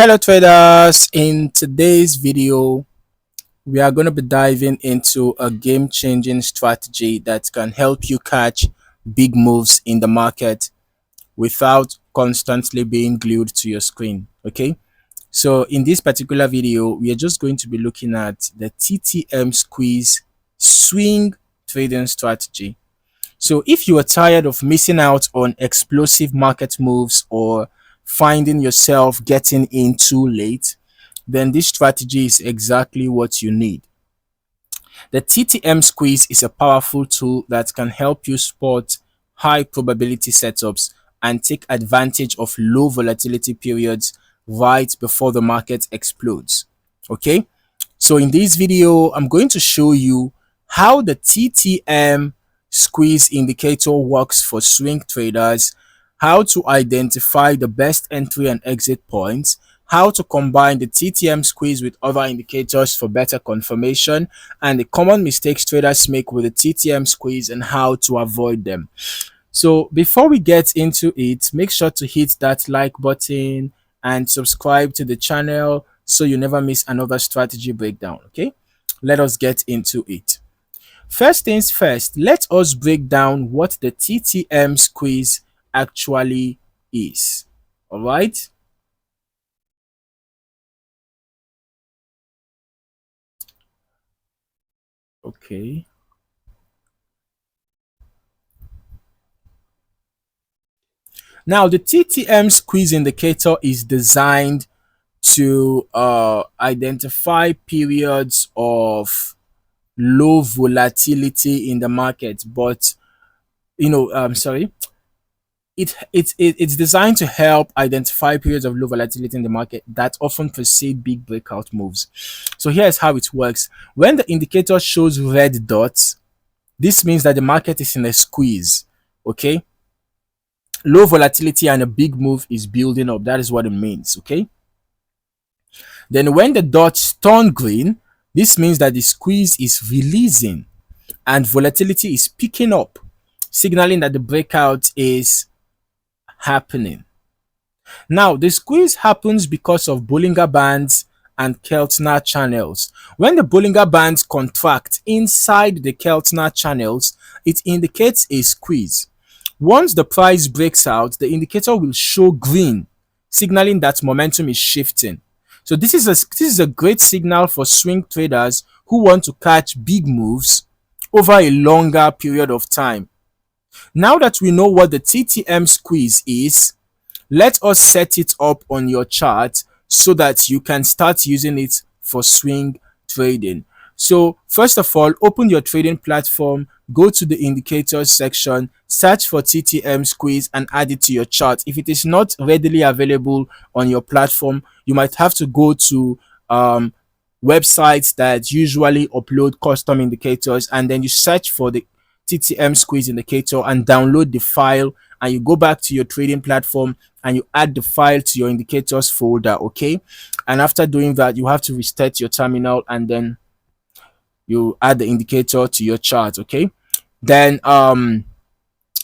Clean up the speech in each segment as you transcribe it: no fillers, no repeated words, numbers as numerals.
Hello traders, in today's video we are going to be diving into a game-changing strategy that can help you catch big moves in the market without constantly being glued to your screen. Okay, so in this particular video we are just going to be looking at the TTM Squeeze swing trading strategy. So if you are tired of missing out on explosive market moves or finding yourself getting in too late, then this strategy is exactly what you need. The TTM Squeeze is a powerful tool that can help you spot high probability setups and take advantage of low volatility periods right before the market explodes. Okay, so in this video I'm going to show you how the TTM Squeeze Indicator works for swing traders, how to identify the best entry and exit points, how to combine the TTM Squeeze with other indicators for better confirmation, and the common mistakes traders make with the TTM Squeeze and how to avoid them. So before we get into it, make sure to hit that like button and subscribe to the channel so you never miss another strategy breakdown. Okay, let us get into it. First things first, let us break down what the TTM Squeeze actually is. All right. Okay. Now, the TTM Squeeze Indicator is designed to identify periods of low volatility in the market, but it's designed to help identify periods of low volatility in the market that often precede big breakout moves. So here's how it works. When the indicator shows red dots, this means that the market is in a squeeze. Okay, low volatility and a big move is building up. That is what it means. Okay, then when the dots turn green, this means that the squeeze is releasing and volatility is picking up, signaling that the breakout is happening. Now, the squeeze happens because of Bollinger Bands and Keltner channels. When the Bollinger Bands contract inside the Keltner channels, it indicates a squeeze. Once the price breaks out, the indicator will show green, signaling that momentum is shifting. So this is a great signal for swing traders who want to catch big moves over a longer period of time. Now that we know what the TTM Squeeze is, let us set it up on your chart so that you can start using it for swing trading. So first of all, open your trading platform, go to the indicators section, search for TTM Squeeze and add it to your chart. If it is not readily available on your platform, you might have to go to websites that usually upload custom indicators, and then you search for the TTM Squeeze Indicator and download the file, and you go back to your trading platform and you add the file to your indicators folder. Okay, and after doing that, you have to restart your terminal and then you add the indicator to your chart. Okay, then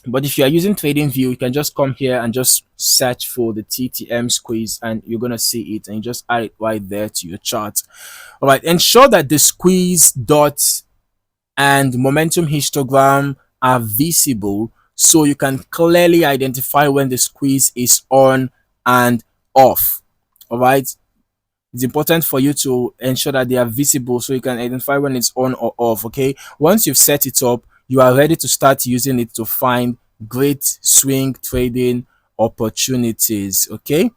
but if you are using TradingView, you can just come here and just search for the TTM Squeeze and you're gonna see it, and you just add it right there to your chart. All right, ensure that the squeeze dots and momentum histogram are visible so you can clearly identify when the squeeze is on and off. All right, it's important for you to ensure that they are visible so you can identify when it's on or off. Okay, once you've set it up, you are ready to start using it to find great swing trading opportunities. Okay,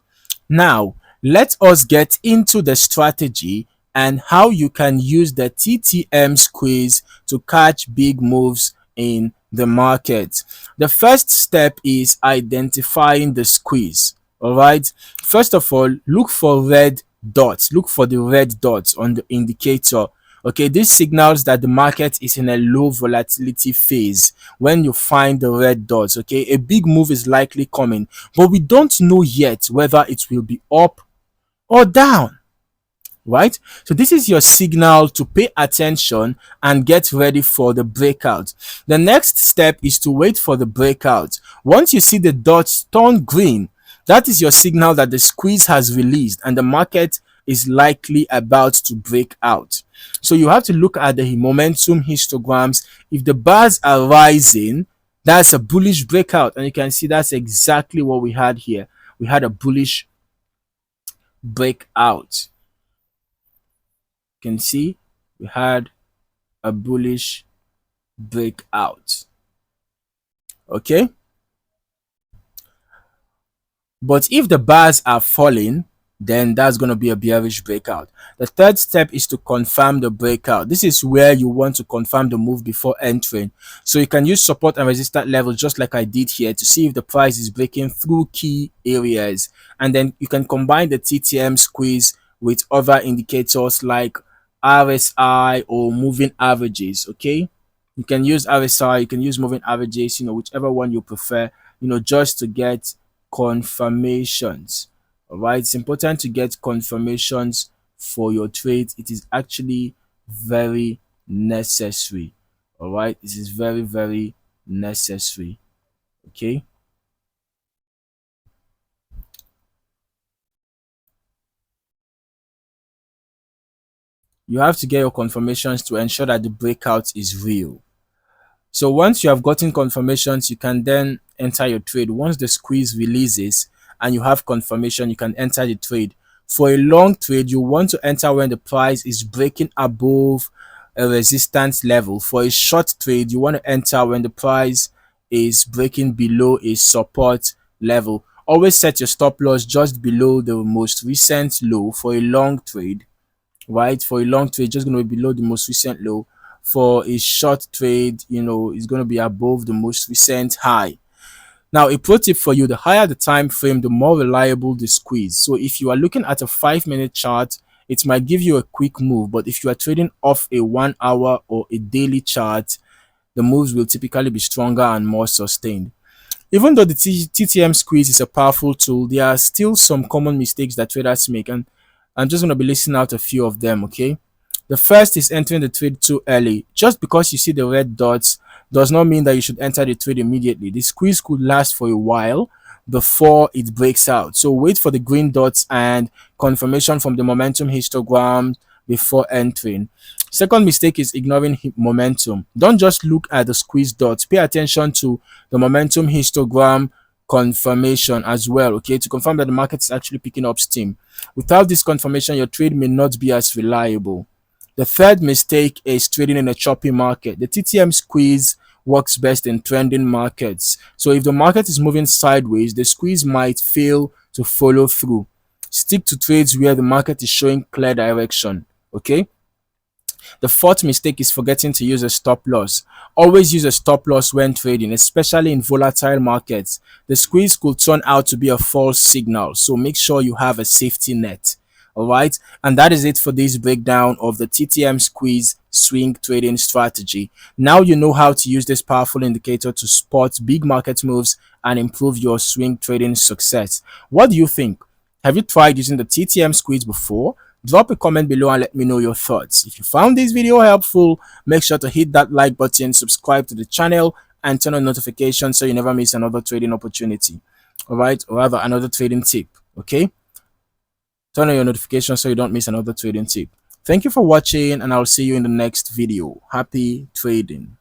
now let us get into the strategy and how you can use the TTM Squeeze to catch big moves in the market. The first step is identifying the squeeze. All right, first of all, look for red dots. Look for the red dots on the indicator. Okay, this signals that the market is in a low volatility phase. When you find the red dots, okay, a big move is likely coming, but we don't know yet whether it will be up or down. Right, so this is your signal to pay attention and get ready for the breakout. The next step is to wait for the breakout. Once you see the dots turn green, That is your signal that the squeeze has released and the market is likely about to break out. So you have to look at the momentum histograms. If the bars are rising, that's a bullish breakout. And you can see that's exactly what we had here. We had a bullish breakout. You can see we had a bullish breakout. Okay. But if the bars are falling, then that's going to be a bearish breakout. The third step is to confirm the breakout. This is where you want to confirm the move before entering. So you can use support and resistance levels just like I did here to see if the price is breaking through key areas. And then you can combine the TTM squeeze with other indicators like RSI or moving averages. Okay. You can use RSI, you can use moving averages, whichever one you prefer, just to get confirmations. All right, it's important to get confirmations for your trades. It is actually very necessary. All right, this is very, very necessary. Okay. You have to get your confirmations to ensure that the breakout is real. So once you have gotten confirmations, you can then enter your trade. Once the squeeze releases and you have confirmation, you can enter the trade. For a long trade, you want to enter when the price is breaking above a resistance level. For a short trade, you want to enter when the price is breaking below a support level. Always set your stop loss just below the most recent low for a long trade, right? For a long trade, just going to be below the most recent low. For a short trade, it's going to be above the most recent high. Now, a pro tip for you: the higher the time frame, the more reliable the squeeze. So if you are looking at a 5-minute chart, it might give you a quick move, but if you are trading off a 1 hour or a daily chart, the moves will typically be stronger and more sustained. Even though the TTM squeeze is a powerful tool, there are still some common mistakes that traders make, and I'm just going to be listing out a few of them. Okay. The first is entering the trade too early. Just because you see the red dots does not mean that you should enter the trade immediately. The squeeze could last for a while before it breaks out. So wait for the green dots and confirmation from the momentum histogram before entering. Second mistake is ignoring momentum. Don't just look at the squeeze dots. Pay attention to the momentum histogram confirmation as well, okay, to confirm that the market is actually picking up steam. Without this confirmation, your trade may not be as reliable. The third mistake is trading in a choppy market. The TTM squeeze works best in trending markets. So if the market is moving sideways, the squeeze might fail to follow through. Stick to trades where the market is showing clear direction. Okay. The fourth mistake is forgetting to use a stop loss. Always use a stop loss when trading, especially in volatile markets. The squeeze could turn out to be a false signal, so make sure you have a safety net. All right, and that is it for this breakdown of the TTM squeeze swing trading strategy. Now you know how to use this powerful indicator to spot big market moves and improve your swing trading success. What do you think? Have you tried using the TTM squeeze before? Drop a comment below and let me know your thoughts. If you found this video helpful, make sure to hit that like button, subscribe to the channel, and turn on notifications so you never miss another trading opportunity. All right, or rather another trading tip. Okay, turn on your notifications so you don't miss another trading tip. Thank you for watching, and I'll see you in the next video. Happy trading.